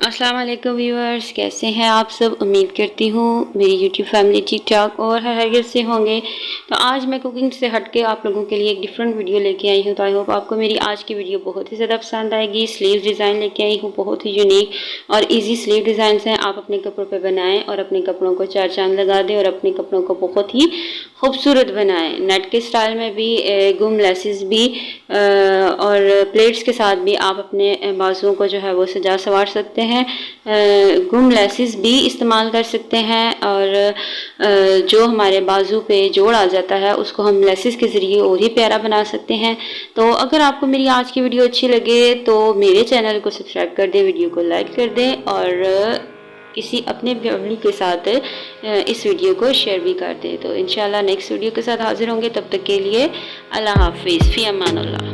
अस्सलाम वालेकुम व्यूअर्स, कैसे हैं आप सब। उम्मीद करती हूँ मेरी यूट्यूब फैमिली ठीक ठाक और खैरियत से होंगे। तो आज मैं कुकिंग से हट के आप लोगों के लिए एक डिफरेंट वीडियो लेके आई हूँ। तो आई होप आपको मेरी आज की वीडियो बहुत ही ज़्यादा पसंद आएगी। स्लीव डिज़ाइन लेके आई हूँ, बहुत ही यूनिक और ईजी स्लीव डिज़ाइन हैं। आप अपने कपड़ों पर बनाएँ और अपने कपड़ों को चार चांद लगा दें और अपने कपड़ों को बहुत ही खूबसूरत बनाएं। नेट के स्टाइल में भी, गुम लेसेस भी और प्लेट्स के साथ भी आप अपने बाजुओं को जो है वो सजा सवार सकते हैं। गुम लेसेस भी इस्तेमाल कर सकते हैं और जो हमारे बाजू पे जोड़ आ जाता है उसको हम लेसेस के ज़रिए और ही प्यारा बना सकते हैं। तो अगर आपको मेरी आज की वीडियो अच्छी लगे तो मेरे चैनल को सब्सक्राइब कर दें, वीडियो को लाइक कर दें और किसी अपने फैमिली के साथ इस वीडियो को शेयर भी कर दें। तो इंशाल्लाह नेक्स्ट वीडियो के साथ हाजिर होंगे। तब तक के लिए अल्लाह हाफिज़, फ़ी अमानुल्लाह।